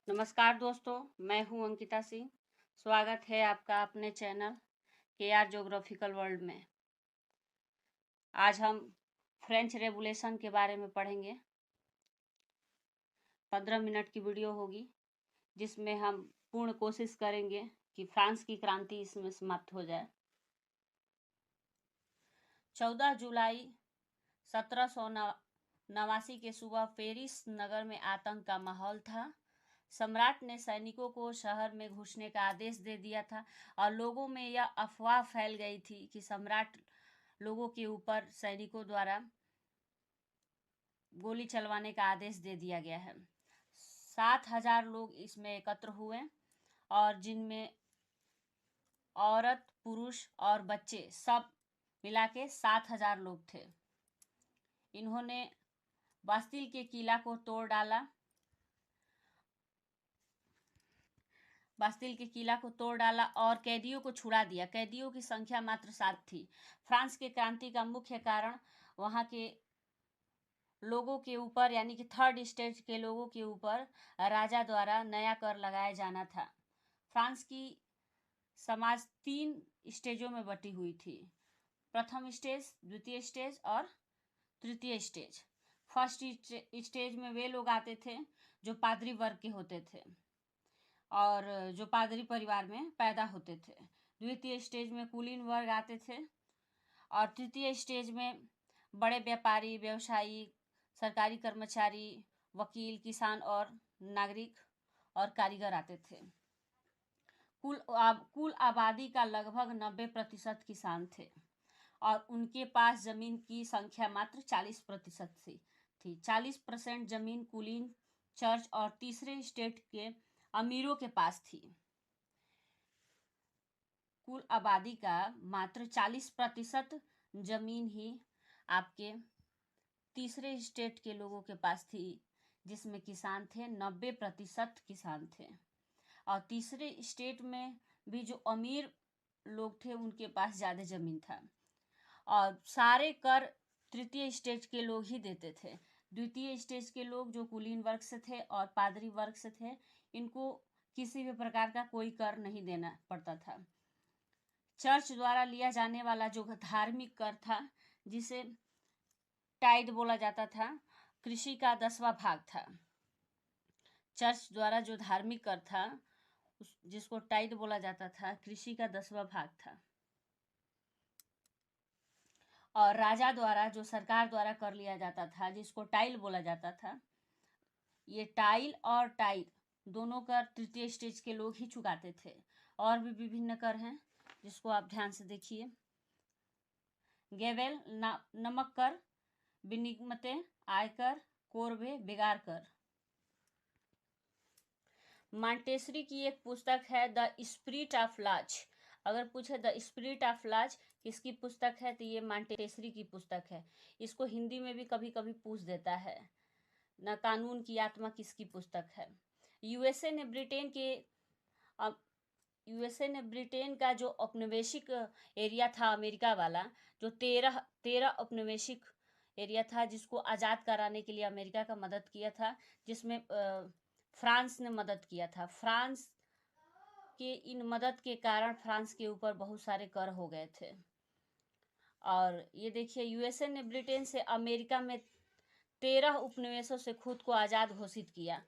नमस्कार दोस्तों, मैं हूं अंकिता सिंह। स्वागत है आपका अपने चैनल के आर ज्योग्राफिकल वर्ल्ड में। आज हम फ्रेंच रेवोल्यूशन के बारे में पढ़ेंगे। 15 मिनट की वीडियो होगी जिसमें हम पूर्ण कोशिश करेंगे कि फ्रांस की क्रांति इसमें समाप्त हो जाए। 14 जुलाई 1789 के सुबह पेरिस नगर में आतंक का माहौल था। सम्राट ने सैनिकों को शहर में घुसने का आदेश दे दिया था और लोगों में यह अफवाह फैल गई थी कि सम्राट लोगों के ऊपर सैनिकों द्वारा गोली चलवाने का आदेश दे दिया गया है। 7,000 लोग इसमें एकत्र हुए और जिनमें औरत, पुरुष और बच्चे सब मिला के 7,000 लोग थे। इन्होंने बास्तिल के किला को तोड़ डाला। बास्तिल के किला को तोड़ डाला और कैदियों को छुड़ा दिया। कैदियों की संख्या मात्र 7 थी। फ्रांस के क्रांति का मुख्य कारण वहां के लोगों के ऊपर यानी कि थर्ड स्टेज के लोगों के ऊपर राजा द्वारा नया कर लगाया जाना था। फ्रांस की समाज 3 स्टेजों में बटी हुई थी। प्रथम स्टेज, द्वितीय स्टेज और तृतीय स्टेज। फर्स्ट स्टेज में वे लोग आते थे जो पादरी वर्ग के होते थे और जो पादरी परिवार में पैदा होते थे। द्वितीय स्टेज में कुलीन वर्ग आते थे और तृतीय स्टेज में बड़े व्यापारी, व्यवसायी, सरकारी कर्मचारी, वकील, किसान और नागरिक और कारीगर आते थे। कुल आबादी का लगभग 90% किसान थे और उनके पास जमीन की संख्या मात्र 40% थी। 40% जमीन कुलीन, चर्च और तीसरे स्टेट के अमीरों के पास थी। कुल आबादी का मात्र 40% जमीन ही आपके तीसरे स्टेट के लोगों के पास थी, जिसमें किसान थे। 90% किसान थे और तीसरे स्टेट में भी जो अमीर लोग थे उनके पास ज़्यादा जमीन था और सारे कर तृतीय स्टेज के लोग ही देते थे। द्वितीय स्टेज के लोग जो कुलीन वर्ग से थे और पादरी वर्ग से थे, इनको किसी भी प्रकार का कोई कर नहीं देना पड़ता था। चर्च द्वारा लिया जाने वाला जो धार्मिक कर था, जिसे टाइड बोला जाता था, कृषि का 10वां भाग था। चर्च द्वारा जो धार्मिक कर था जिसको टाइड बोला जाता था, कृषि का 10वां भाग था। और राजा द्वारा जो सरकार द्वारा कर लिया जाता था जिसको टाइल बोला जाता था, ये टाइल और टाइड दोनों कर तृतीय स्टेज के लोग ही चुकाते थे। और भी विभिन्न कर हैं जिसको आप ध्यान से देखिए। गेवेल नमक कर, विनिगमते, आयकर, कोरबे, बेगार कर। मॉन्टेसरी की एक पुस्तक है द स्पिरिट ऑफ लॉज। अगर पूछे द स्पिरिट ऑफ लॉज किसकी पुस्तक है तो ये मॉन्टेसरी की पुस्तक है। इसको हिंदी में भी कभी कभी पूछ देता है, न कानून की आत्मा किसकी पुस्तक है। यूएसए ने ब्रिटेन का जो औपनिवेशिक एरिया था अमेरिका वाला, जो 13 औपनिवेशिक एरिया था जिसको आज़ाद कराने के लिए अमेरिका का मदद किया था, जिसमें फ्रांस ने मदद किया था। फ्रांस के इन मदद के कारण फ्रांस के ऊपर बहुत सारे कर हो गए थे। और ये देखिए, यूएसए ने ब्रिटेन से अमेरिका में 13 उपनिवेशों से खुद को आज़ाद घोषित किया।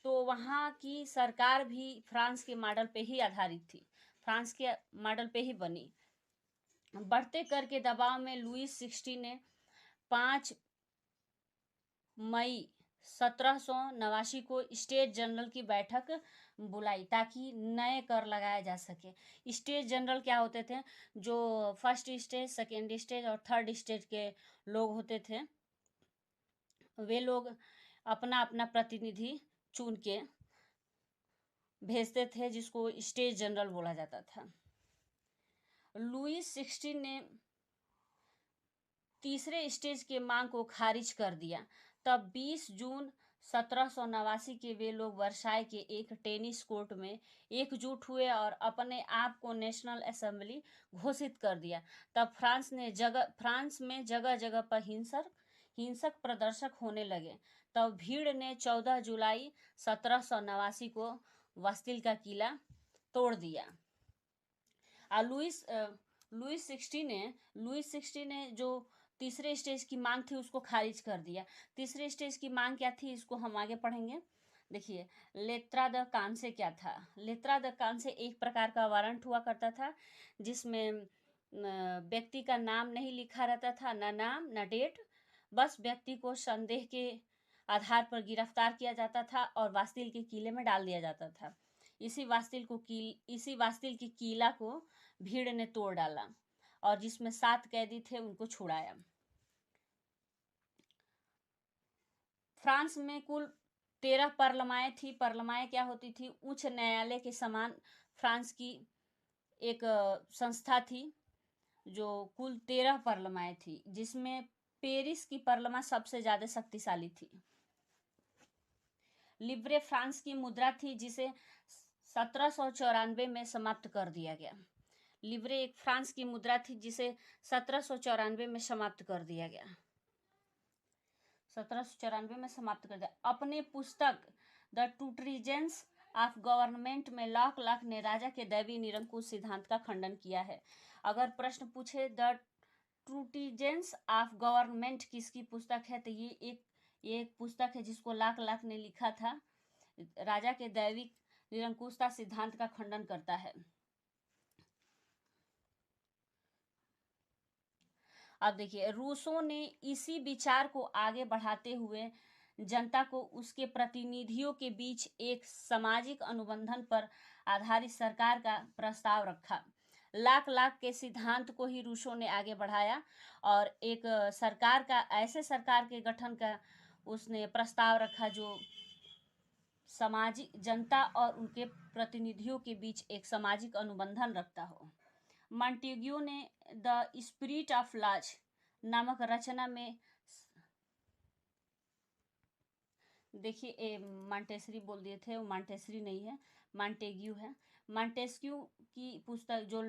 तो वहाँ की सरकार भी फ्रांस के मॉडल पे ही आधारित थी, फ्रांस के मॉडल पे ही बनी। बढ़ते कर के दबाव में लुईस 16 ने 5 मई 1789 को स्टेट जनरल की बैठक बुलाई ताकि नए कर लगाया जा सके। स्टेट जनरल क्या होते थे? जो फर्स्ट स्टेज, सेकेंड स्टेज और थर्ड स्टेज के लोग होते थे, वे लोग अपना अपना प्रतिनिधि चुन के भेजते थे जिसको स्टेट जनरल बोला जाता था। लुईस 16 ने तीसरे स्टेज के मांग को खारिज कर दिया। तब 20 जून 1789 के वे लोग वर्साई के एक टेनिस कोर्ट में एकजुट हुए और अपने आप को नेशनल असेंबली घोषित कर दिया। तब फ्रांस में जगह जगह पर हिंसक प्रदर्शक होने लगे। तब भीड़ ने 14 जुलाई 1789 को बास्तिल का किला तोड़ दिया। और लुईस 16 ने जो तीसरे स्टेज की मांग थी उसको खारिज कर दिया। तीसरे स्टेज की मांग क्या थी, इसको हम आगे पढ़ेंगे। देखिए, लेत्रा द कांसे क्या था। लेत्रा द कांसे एक प्रकार का वारंट हुआ करता था जिसमें व्यक्ति का नाम नहीं लिखा रहता था, न नाम न डेट, बस व्यक्ति को संदेह के आधार पर गिरफ्तार किया जाता था और बास्तिल के किले में डाल दिया जाता था। इसी बास्तिल की किला को भीड़ ने तोड़ डाला और जिसमें 7 कैदी थे उनको छुड़ाया। फ्रांस में कुल 13 पार्लियामें थी। पार्लियामें क्या होती थी, उच्च न्यायालय के समान फ्रांस की एक संस्था थी जो कुल 13 पार्लियामें थी, जिसमें पेरिस की पार्लियामें सबसे ज्यादा शक्तिशाली थी। लिब्रे फ्रांस की मुद्रा थी जिसे 1794 में समाप्त कर दिया गया। लिब्रे एक फ्रांस की मुद्रा थी जिसे 1794 में समाप्त कर दिया गया। 1794 में समाप्त कर दिया। अपने पुस्तक द ट्रूटिजेंस ऑफ गवर्नमेंट में लॉक ने राजा के दैवीय निरंकुश सिद्धांत का खंडन किया है। अगर प्रश्न पूछे द ट्रूटिजेंस ऑफ गवर्नमेंट किसकी पुस्तक है, तो ये एक पुस्तक है जिसको लॉक ने लिखा था। राजा के दैविक निरंकुशता सिद्धांत का खंडन करता है। अब देखिए, रूसों ने इसी विचार को आगे बढ़ाते हुए जनता को उसके प्रतिनिधियों के बीच एक सामाजिक अनुबंधन पर आधारित सरकार का प्रस्ताव रखा। लाख के सिद्धांत को ही रूसों ने आगे बढ़ाया और एक सरकार का, ऐसे सरकार के गठन का उसने प्रस्ताव रखा जो सामाजिक, जनता और उनके प्रतिनिधियों के बीच एक सामाजिक अनुबंधन रखता हो। मॉन्टेग्यू ने द स्पिरिट ऑफ लॉज नामक रचना में, देखिए मॉन्टेस्री बोल दिए थे, वो मॉन्टेस्री नहीं है, मॉन्टेग्यू है। मॉन्टेस्क्यू की पुस्तक जो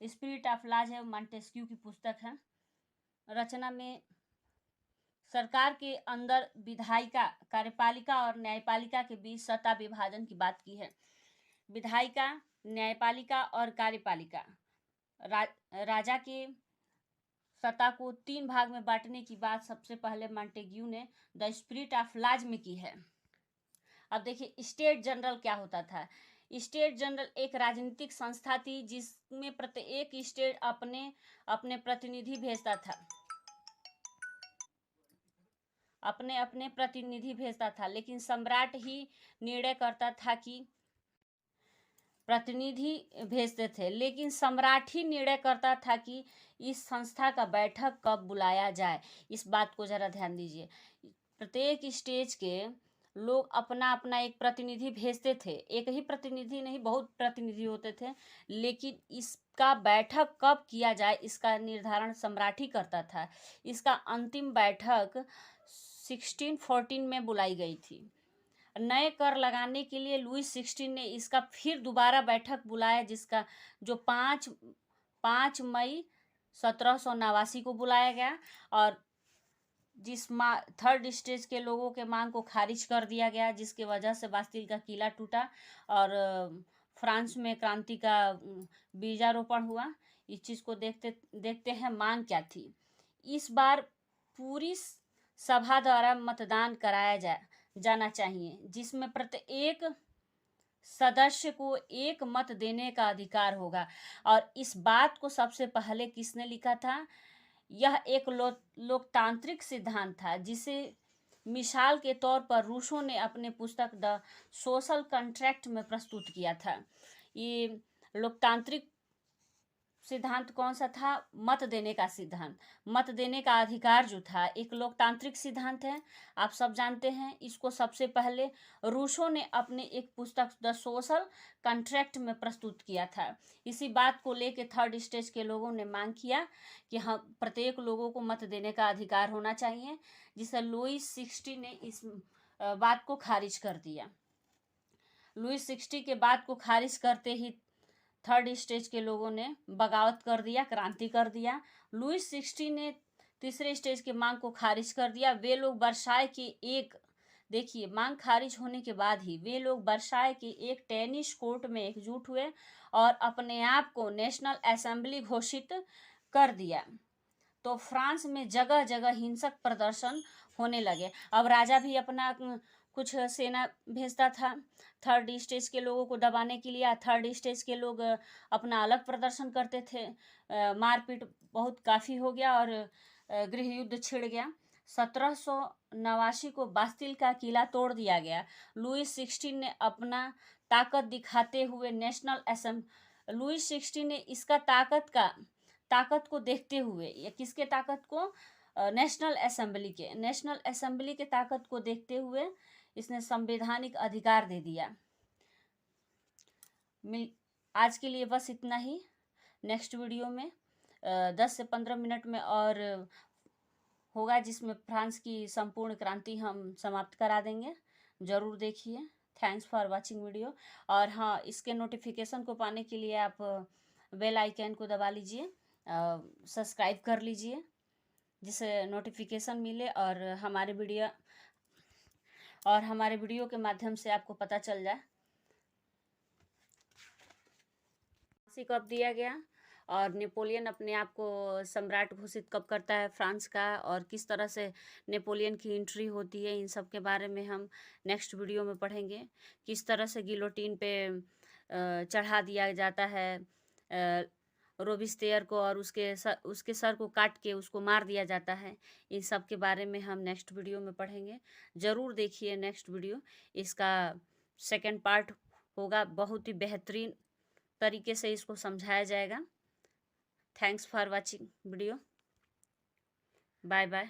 स्पिरिट ऑफ लॉज है, मॉन्टेस्क्यू की पुस्तक है। रचना में सरकार के अंदर विधायिका, कार्यपालिका और न्यायपालिका के बीच सत्ता विभाजन की बात की है। विधायिका, न्यायपालिका और कार्यपालिका, राजा के सत्ता को 3 भाग में बांटने की बात सबसे पहले मॉन्टेग्यू ने द स्पिरिट ऑफ लॉज में की है। अब देखिए, स्टेट जनरल क्या होता था। स्टेट जनरल एक राजनीतिक संस्था थी जिसमें प्रत्येक स्टेट अपने अपने प्रतिनिधि भेजता था, अपने प्रतिनिधि भेजता था, लेकिन सम्राट ही निर्णय करता था कि प्रतिनिधि भेजते थे, लेकिन सम्राट ही निर्णय करता था कि इस संस्था का बैठक कब बुलाया जाए। इस बात को जरा ध्यान दीजिए। प्रत्येक स्टेज के लोग अपना अपना एक प्रतिनिधि भेजते थे। एक ही प्रतिनिधि नहीं, बहुत प्रतिनिधि होते थे, लेकिन इसका बैठक कब किया जाए इसका निर्धारण सम्राट ही करता था। इसका अंतिम बैठक 1614 में बुलाई गई थी। नए कर लगाने के लिए लुईस 16 ने इसका फिर दोबारा बैठक बुलाया, जिसका जो 5 मई 1789 को बुलाया गया और जिस थर्ड स्टेज के लोगों के मांग को खारिज कर दिया गया, जिसके वजह से बास्तिल का किला टूटा और फ्रांस में क्रांति का बीजारोपण हुआ। इस चीज़ को देखते हैं मांग क्या थी। इस बार पूरी सभा द्वारा मतदान कराया जाना चाहिए, जिसमें प्रत्येक सदस्य को एक मत देने का अधिकार होगा। और इस बात को सबसे पहले किसने लिखा था? यह एक लोकतांत्रिक सिद्धांत था जिसे मिसाल के तौर पर रूसों ने अपने पुस्तक द सोशल कॉन्ट्रैक्ट में प्रस्तुत किया था। ये लोकतांत्रिक सिद्धांत कौन सा था? मत देने का सिद्धांत, मत देने का अधिकार जो था एक लोकतांत्रिक सिद्धांत है, आप सब जानते हैं। इसको सबसे पहले रूसों ने अपने एक पुस्तक द सोशल कॉन्ट्रैक्ट में प्रस्तुत किया था। इसी बात को लेकर थर्ड स्टेज के लोगों ने मांग किया कि हम प्रत्येक लोगों को मत देने का अधिकार होना चाहिए, जिसे लुईस 16 ने इस बात को खारिज कर दिया। लुईस 16 के बात को खारिज करते ही थर्ड स्टेज के लोगों ने बगावत कर दिया, क्रांति कर दिया। लुईस 16 ने तीसरे स्टेज की मांग को खारिज कर दिया। वे लोग वर्साय के एक देखिए, मांग खारिज होने के बाद ही वे लोग वर्साय के एक टेनिस कोर्ट में एकजुट हुए और अपने आप को नेशनल असेंबली घोषित कर दिया। तो फ्रांस में जगह जगह हिंसक प्रदर्शन होने लगे। अब राजा भी अपना कुछ सेना भेजता था थर्ड स्टेज के लोगों को दबाने के लिए। थर्ड स्टेज के लोग अपना अलग प्रदर्शन करते थे। मारपीट बहुत काफ़ी हो गया और गृह युद्ध छिड़ गया। 1789 को बास्तिल का किला तोड़ दिया गया। लुईस 16 ने अपना ताकत दिखाते हुए लुईस 16 ने इसका ताकत को देखते हुए, या किसके ताकत को, नेशनल असेंबली के ताकत को देखते हुए इसने संवैधानिक अधिकार दे दिया। आज के लिए बस इतना ही। नेक्स्ट वीडियो में 10 से 15 मिनट में और होगा, जिसमें फ्रांस की संपूर्ण क्रांति हम समाप्त करा देंगे। ज़रूर देखिए। Thanks for watching video. और हाँ, इसके नोटिफिकेशन को पाने के लिए आप बेल आइकन को दबा लीजिए, सब्सक्राइब कर लीजिए, जिससे नोटिफिकेशन मिले और हमारे वीडियो के माध्यम से आपको पता चल जाए कब दिया गया और नेपोलियन अपने आप को सम्राट घोषित कब करता है फ्रांस का, और किस तरह से नेपोलियन की एंट्री होती है। इन सब के बारे में हम नेक्स्ट वीडियो में पढ़ेंगे। किस तरह से गिलोटीन पे चढ़ा दिया जाता है रोबिस्पेयर को, और उसके सर को काट के उसको मार दिया जाता है। इन सब के बारे में हम नेक्स्ट वीडियो में पढ़ेंगे। ज़रूर देखिए नेक्स्ट वीडियो। इसका सेकंड पार्ट होगा, बहुत ही बेहतरीन तरीके से इसको समझाया जाएगा। Thanks for watching video. Bye bye.